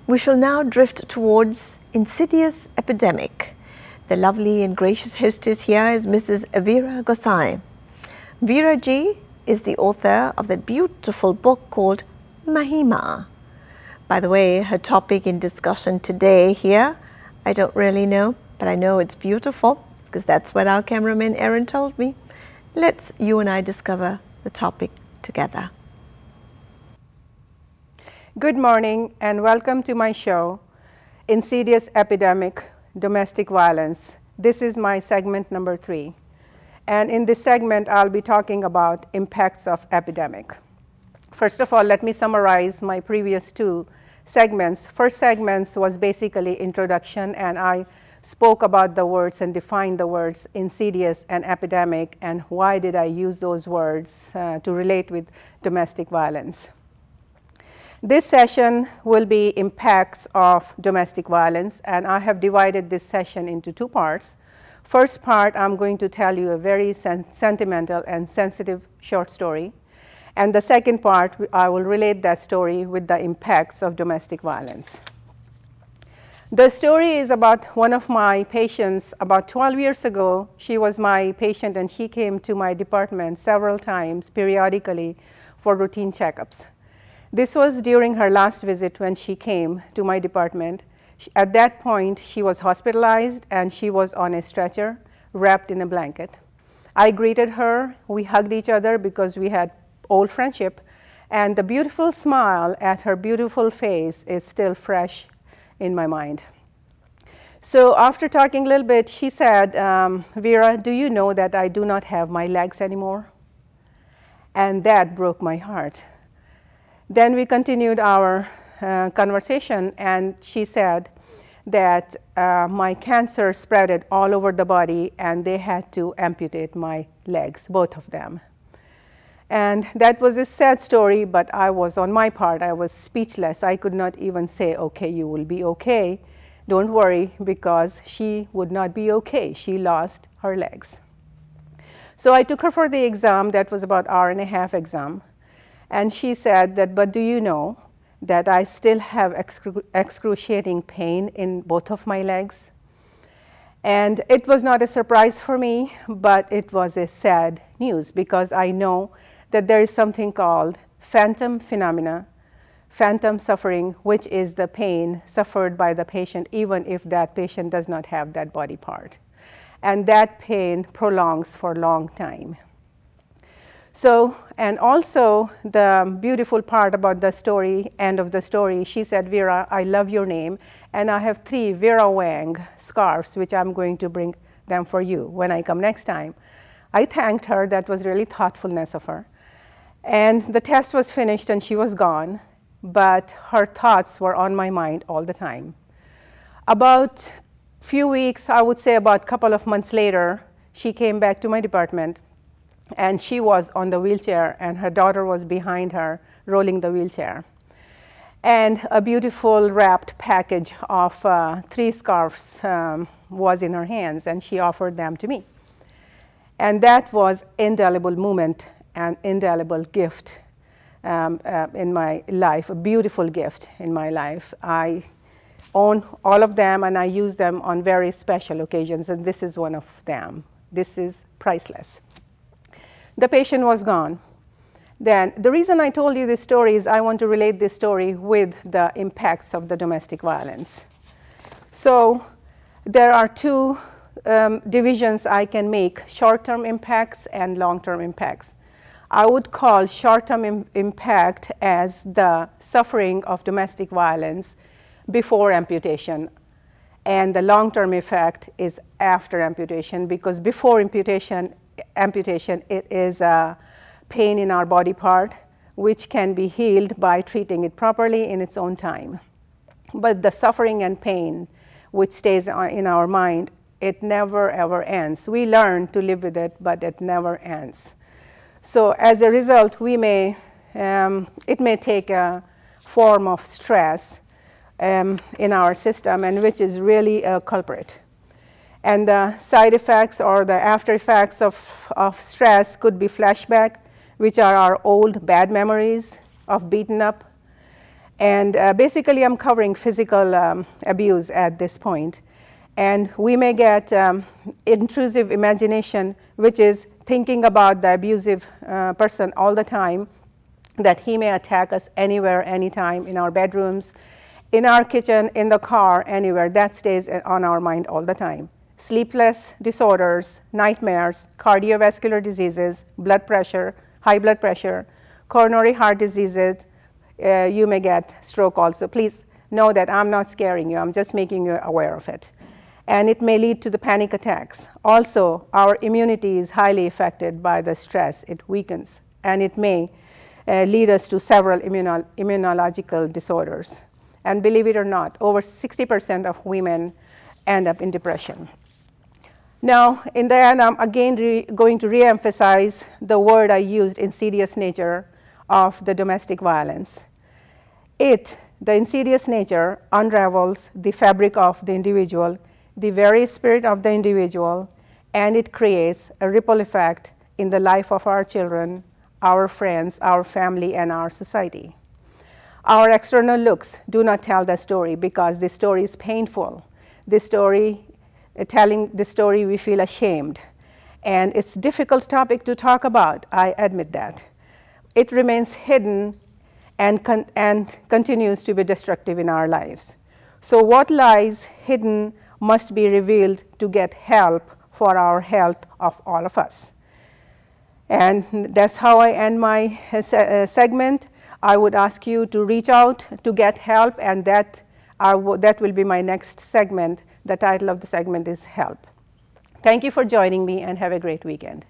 We shall now drift towards Insidious Epidemic. The lovely and gracious hostess here is Mrs. Viera Gossai. Viera ji is the author of that beautiful book called Mahima. By the way, her topic in discussion today here, I don't really know, but I know it's beautiful because that's what our cameraman Aaron told me. Let's you and I discover the topic together. Good morning and welcome to my show, Insidious Epidemic-Domestic Violence. This is my segment number 3. And in this segment, I'll be talking about impacts of epidemic. First of all, let me summarize my previous 2 segments. First segment was basically introduction, and I spoke about the words and defined the words insidious and epidemic, and why did I use those words to relate with domestic violence. This session will be impacts of domestic violence, and I have divided this session into 2 parts. First part, I'm going to tell you a very sentimental and sensitive short story. And the second part, I will relate that story with the impacts of domestic violence. The story is about one of my patients. About 12 years ago, she was my patient, and she came to my department several times, periodically, for routine checkups. This was during her last visit when she came to my department. At that point, she was hospitalized, and she was on a stretcher, wrapped in a blanket. I greeted her. We hugged each other because we had old friendship, and the beautiful smile at her beautiful face is still fresh in my mind. So after talking a little bit, she said, Viera, do you know that I do not have my legs anymore? And that broke my heart. Then we continued our conversation, and she said that my cancer spread all over the body, and they had to amputate my legs, both of them. And that was a sad story, but I was, on my part, I was speechless. I could not even say, okay, you will be okay. Don't worry, because she would not be okay. She lost her legs. So I took her for the exam. That was about an hour-and-a-half exam. And she said that, but do you know that I still have excruciating pain in both of my legs? And it was not a surprise for me, but it was a sad news, because I know that there is something called phantom phenomena, phantom suffering, which is the pain suffered by the patient, even if that patient does not have that body part. And that pain prolongs for a long time. So, and also the beautiful part about the story, end of the story, she said, Viera, I love your name, and I have 3 Viera Wang scarves, which I'm going to bring them for you when I come next time. I thanked her. That was really thoughtfulness of her. And the test was finished, and she was gone, but her thoughts were on my mind all the time. About few weeks, I would say about a couple of months later, she came back to my department, and she was on the wheelchair, and her daughter was behind her, rolling the wheelchair. And a beautiful wrapped package of 3 scarves was in her hands, and she offered them to me. And that was indelible moment, an indelible gift in my life, a beautiful gift in my life. I own all of them, and I use them on very special occasions, and this is one of them. This is priceless. The patient was gone. Then the reason I told you this story is I want to relate this story with the impacts of the domestic violence. So there are 2 divisions I can make, short-term impacts and long-term impacts. I would call short-term impact as the suffering of domestic violence before amputation, and the long-term effect is after amputation, because before amputation, it is a pain in our body part, which can be healed by treating it properly in its own time. But the suffering and pain, which stays in our mind, it never ever ends. We learn to live with it, but it never ends. So as a result, it may take a form of stress in our system, and which is really a culprit. And the side effects or the after effects of stress could be flashback, which are our old bad memories of beaten up, And basically, I'm covering physical abuse at this point. And we may get intrusive imagination, which is thinking about the abusive person all the time, that he may attack us anywhere, anytime, in our bedrooms, in our kitchen, in the car, anywhere. That stays on our mind all the time. Sleepless disorders, nightmares, cardiovascular diseases, blood pressure, high blood pressure, coronary heart diseases. You may get stroke also. Please know that I'm not scaring you. I'm just making you aware of it. And it may lead to the panic attacks. Also, our immunity is highly affected by the stress. It weakens. And it may lead us to several immunological disorders. And believe it or not, over 60% of women end up in depression. Now, in the end, I'm again going to re-emphasize the word I used, insidious nature of the domestic violence. The insidious nature, unravels the fabric of the individual, the very spirit of the individual, and it creates a ripple effect in the life of our children, our friends, our family, and our society. Our external looks do not tell the story because the story is painful. Telling the story, we feel ashamed. And it's a difficult topic to talk about, I admit that. It remains hidden and continues to be destructive in our lives. So what lies hidden must be revealed to get help for our health of all of us. And that's how I end my segment. I would ask you to reach out to get help, and that will be my next segment. The title of the segment is Help. Thank you for joining me, and have a great weekend.